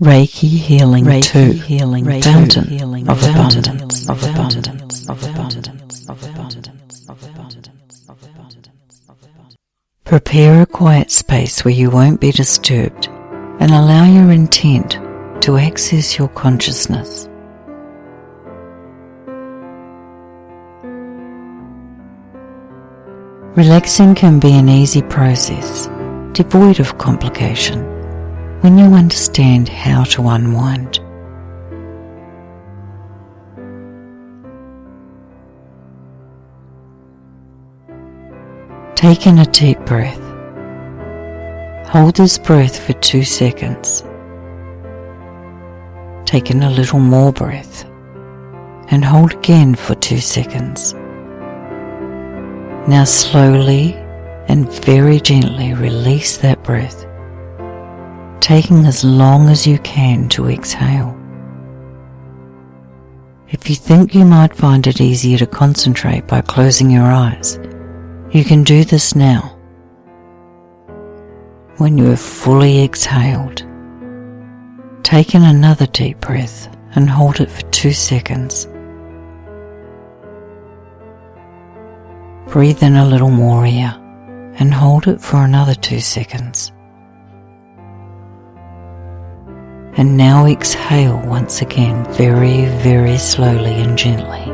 Reiki healing, Reiki 2, healing, fountain healing, of fountain abundance, of abundance, of abundance, of abundance, of abundance, of abundance. Prepare a quiet space where you won't be disturbed and allow your intent to access your consciousness. Relaxing can be an easy process, devoid of complication, when you understand how to unwind. Take in a deep breath. Hold this breath for 2 seconds. Take in a little more breath and hold again for 2 seconds. Now slowly and very gently release that breath, taking as long as you can to exhale. If you think you might find it easier to concentrate by closing your eyes, you can do this now. When you have fully exhaled, take in another deep breath and hold it for 2 seconds. Breathe in a little more here and hold it for another 2 seconds. And now exhale once again, very, very slowly and gently,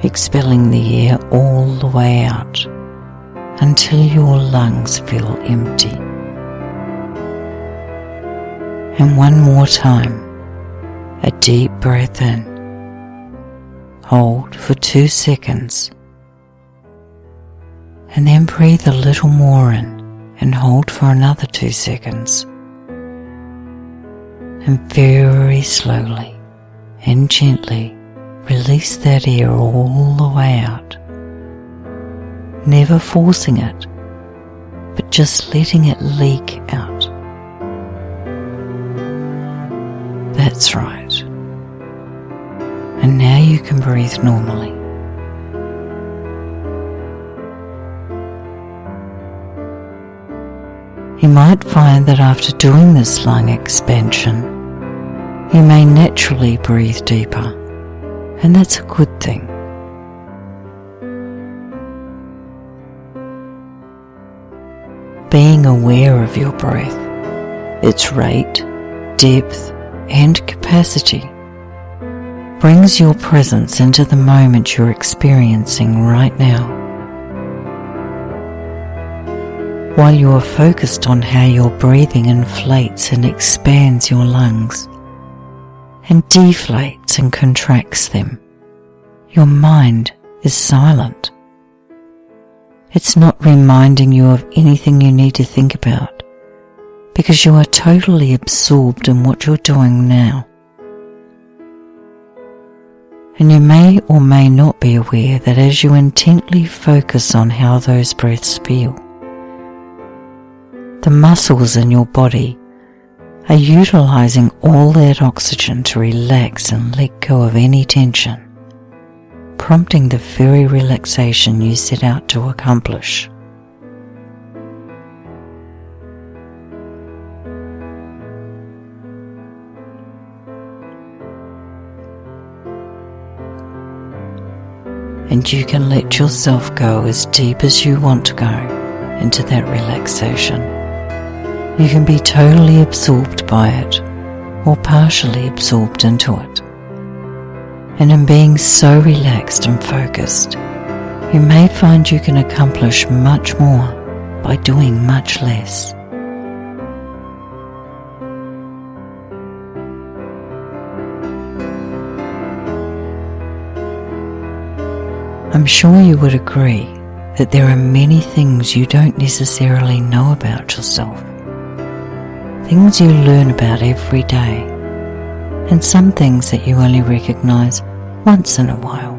expelling the air all the way out until your lungs feel empty. And one more time, a deep breath in. Hold for 2 seconds, and then breathe a little more in and hold for another 2 seconds. And very slowly and gently release that air all the way out, never forcing it, but just letting it leak out. That's right. And now you can breathe normally. You might find that after doing this lung expansion, you may naturally breathe deeper, and that's a good thing. Being aware of your breath, its rate, depth, and capacity brings your presence into the moment you're experiencing right now. While you are focused on how your breathing inflates and expands your lungs, and deflates and contracts them, your mind is silent. It's not reminding you of anything you need to think about, because you are totally absorbed in what you're doing now. And you may or may not be aware that as you intently focus on how those breaths feel, the muscles in your body are utilizing all that oxygen to relax and let go of any tension, prompting the very relaxation you set out to accomplish. And you can let yourself go as deep as you want to go into that relaxation. You can be totally absorbed by it or partially absorbed into it. And in being so relaxed and focused, you may find you can accomplish much more by doing much less. I'm sure you would agree that there are many things you don't necessarily know about yourself. Things you learn about every day, and some things that you only recognize once in a while.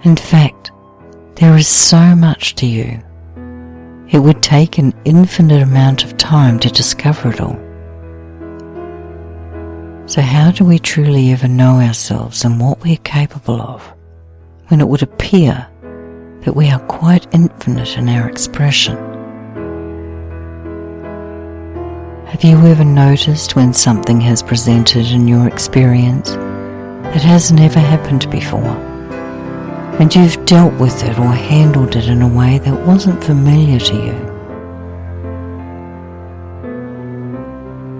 In fact, there is so much to you. It would take an infinite amount of time to discover it all. So how do we truly ever know ourselves and what we're capable of, when it would appear that we are quite infinite in our expression? Have you ever noticed when something has presented in your experience that has never happened before, and you've dealt with it or handled it in a way that wasn't familiar to you?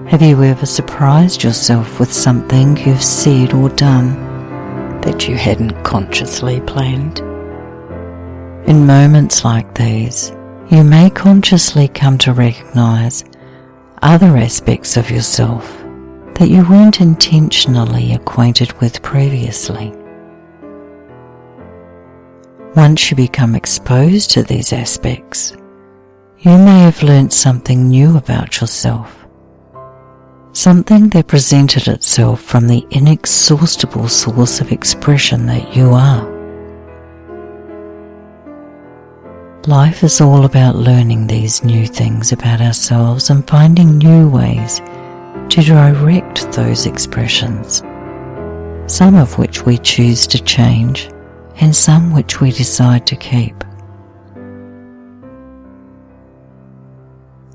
Have you ever surprised yourself with something you've said or done that you hadn't consciously planned? In moments like these, you may consciously come to recognize other aspects of yourself that you weren't intentionally acquainted with previously. Once you become exposed to these aspects, you may have learnt something new about yourself, something that presented itself from the inexhaustible source of expression that you are. Life is all about learning these new things about ourselves and finding new ways to direct those expressions, some of which we choose to change and some which we decide to keep.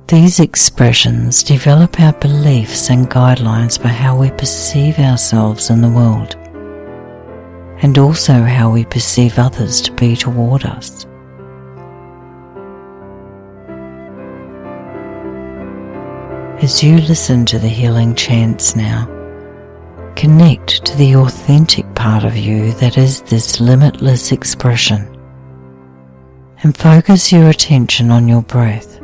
These expressions develop our beliefs and guidelines for how we perceive ourselves in the world, and also how we perceive others to be toward us. As you listen to the healing chants now, connect to the authentic part of you that is this limitless expression, and focus your attention on your breath,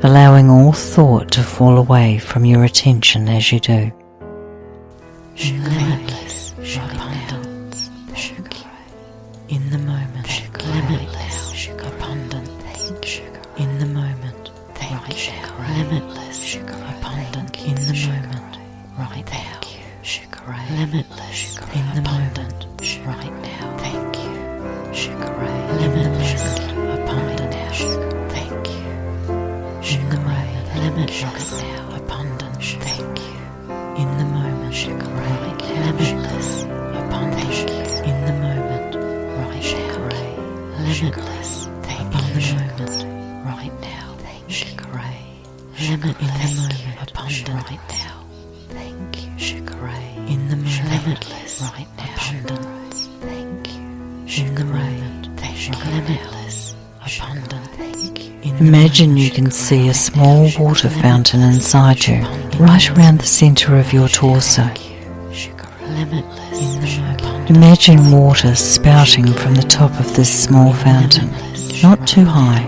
allowing all thought to fall away from your attention as you do. Limitless abundance, in the moment, limitless abundance, in the moment, limitless abundant in the moment, right now, limitless in the moment, right now, thank you, limitless abundant, thank you, in the moment, limitless abundant, thank you, in the moment, right, limitless abundant in the moment, right now, limitless, thank you, moment, right now, thank you, limitless abundant right now, thank you, in the moment, limitless right now, abundance, thank you, in the moment, thank you, limitless abundant, thank you. Imagine you can see a small water fountain inside you, right around the center of your torso. Imagine water spouting from the top of this small fountain, not too high,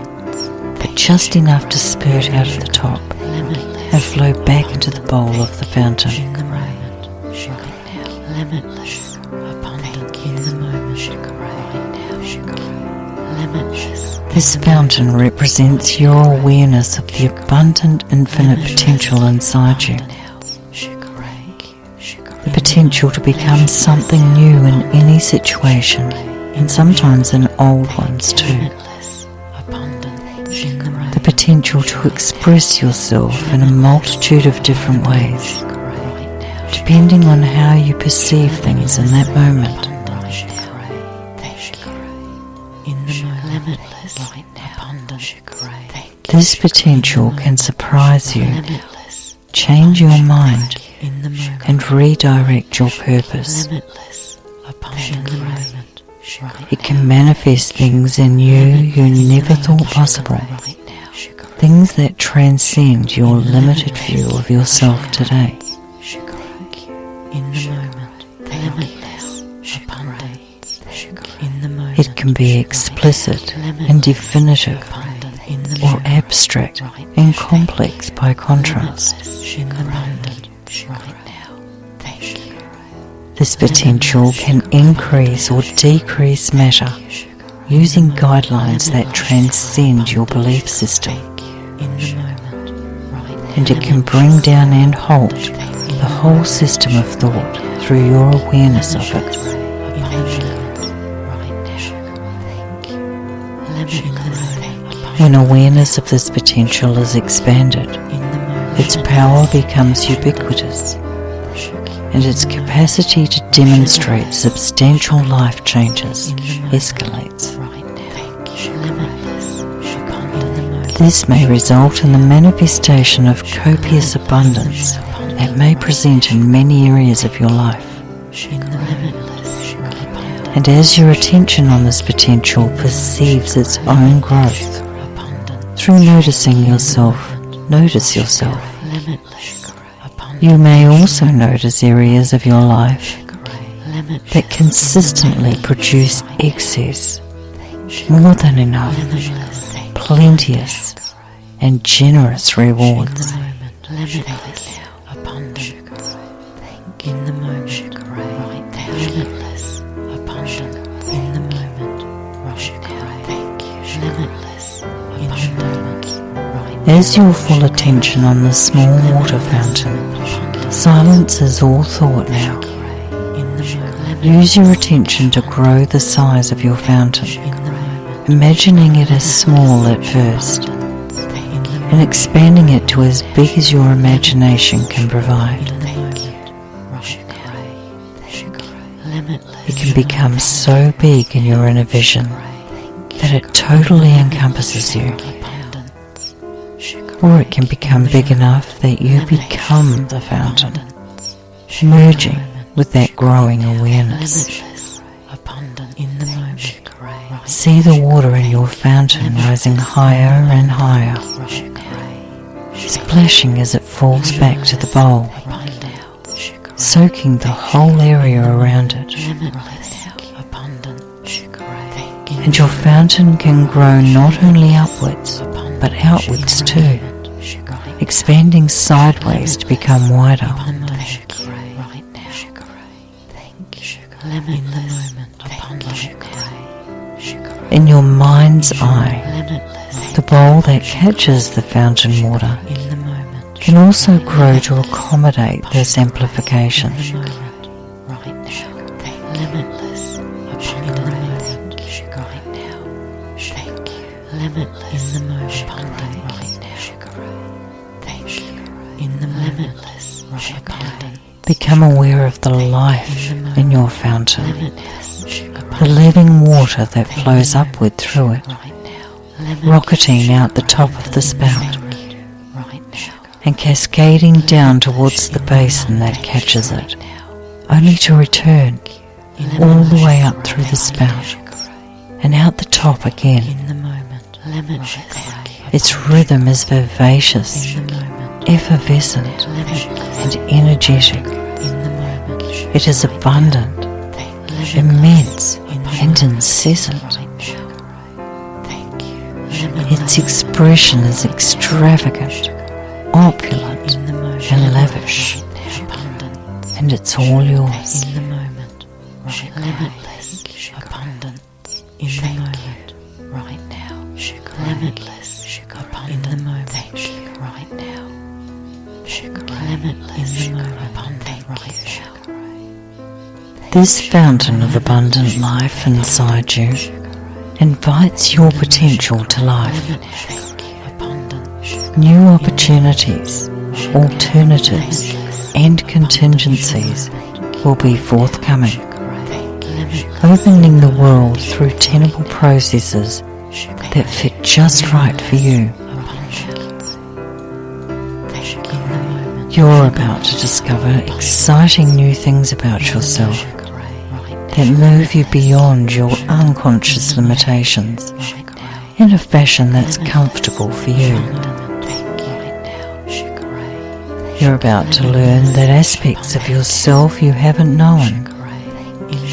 but just enough to spurt out of the top and flow back into the bowl of the fountain. This fountain represents your awareness of the abundant infinite potential inside you. The potential to become something new in any situation, and sometimes in old ones too. The potential to express yourself in a multitude of different ways, depending on how you perceive things in that moment. This potential can surprise you, change your mind, and redirect your purpose. It can manifest things in you never thought possible, things that transcend your limited view of yourself today. It can be explicit and definitive, or abstract and complex by contrast. This potential can increase or decrease matter using guidelines that transcend your belief system. And it can bring down and halt the whole system of thought through your awareness of it. When awareness of this potential is expanded, its power becomes ubiquitous, and its capacity to demonstrate substantial life changes escalates. This may result in the manifestation of copious abundance that may present in many areas of your life. And as your attention on this potential perceives its own growth, through noticing yourself, notice yourself. You may also notice areas of your life that consistently produce excess, more than enough, plenteous, and generous rewards. In the moment, right now, limitless, abundant, in the moment, limitless, in the moment, right. As your full attention on the small water fountain silences all thought now, use your attention to grow the size of your fountain, imagining it as small at first, and expanding it to as big as your imagination can provide. It can become so big in your inner vision that it totally encompasses you. Or it can become big enough that you become the fountain, merging with that growing awareness. See the water in your fountain rising higher and higher, splashing as it falls back to the bowl, soaking the whole area around it. And your fountain can grow not only upwards, but outwards too, expanding sideways to become wider. In your mind's eye, the bowl that catches the fountain water can also grow to accommodate this amplification. Become aware of the life in your fountain, the living water that flows upward through it, rocketing out the top of the spout, and cascading down towards the basin that catches it, only to return all the way up through the spout, and out the top again. Its rhythm is vivacious, effervescent, and energetic. It is abundant, immense, and incessant. Its expression is extravagant, opulent, and lavish, and it's all yours. Limitless abundance in the moment, right now. Limitless abundance right now. Limitless in the moment, abundant right now. This fountain of abundant life inside you invites your potential to life. New opportunities, alternatives, and contingencies will be forthcoming, opening the world through tenable processes that fit just right for you. You're about to discover exciting new things about yourself that move you beyond your unconscious limitations in a fashion that's comfortable for you. You're about to learn that aspects of yourself you haven't known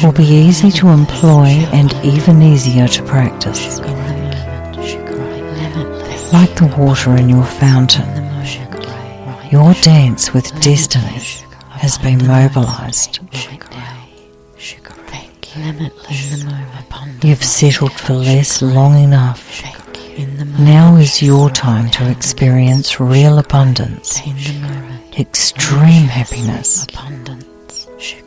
will be easy to employ and even easier to practice. Like the water in your fountain, your dance with destiny has been mobilized. You've settled for less long enough. Now is your time to experience real abundance, extreme happiness,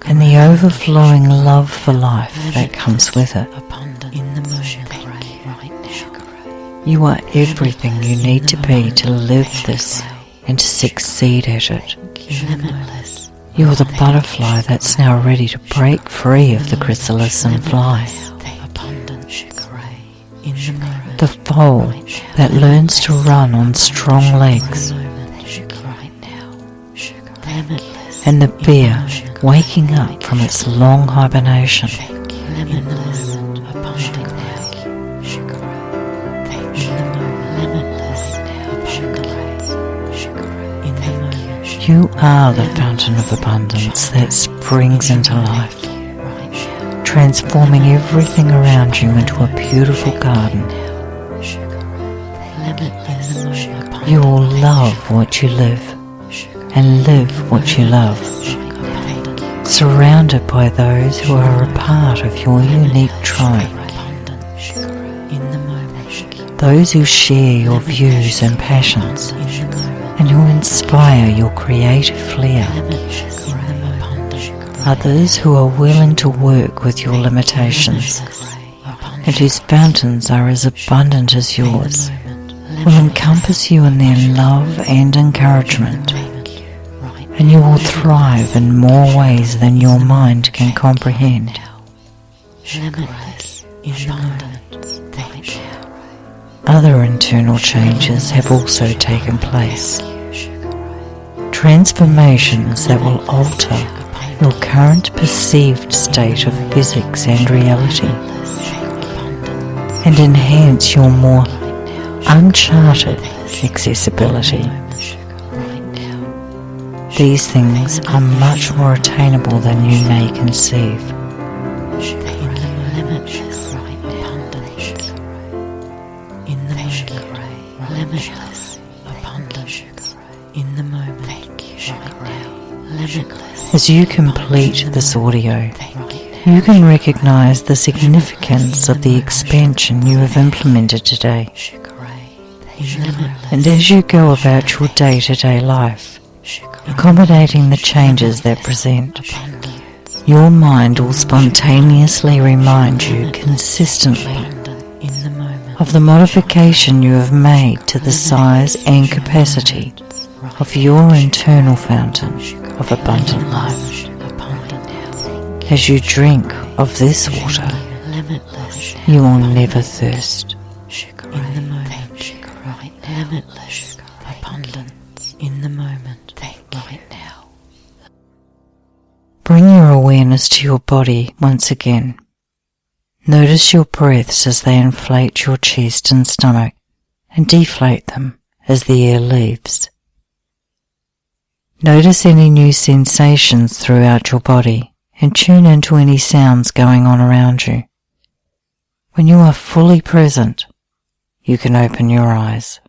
and the overflowing love for life that comes with it. You are everything you need to be to live this and to succeed at it. You're the butterfly that's now ready to break free of the chrysalis and fly. The foal that learns to run on strong legs, and the bear waking up from its long hibernation. You are the fountain of abundance that springs into life, transforming everything around you into a beautiful garden. You will love what you live and live what you love, surrounded by those who are a part of your unique tribe, those who share your views and passions and who inspire your creative flair, others who are willing to work with your limitations and whose fountains are as abundant as yours, will encompass you in their love and encouragement, and you will thrive in more ways than your mind can comprehend. Other internal changes have also taken place, transformations that will alter your current perceived state of physics and reality, and enhance your more uncharted accessibility. These things are much more attainable than you may conceive. As you complete this audio, you can recognize the significance of the expansion you have implemented today. And as you go about your day-to-day life, accommodating the changes that present, your mind will spontaneously remind you consistently of the modification you have made to the size and capacity of your internal fountain of abundant life. As you drink of this water, you will never thirst. Limitless abundance in the moment, right now. Bring your awareness to your body once again. Notice your breaths as they inflate your chest and stomach and deflate them as the air leaves. Notice any new sensations throughout your body and tune into any sounds going on around you. When you are fully present, you can open your eyes.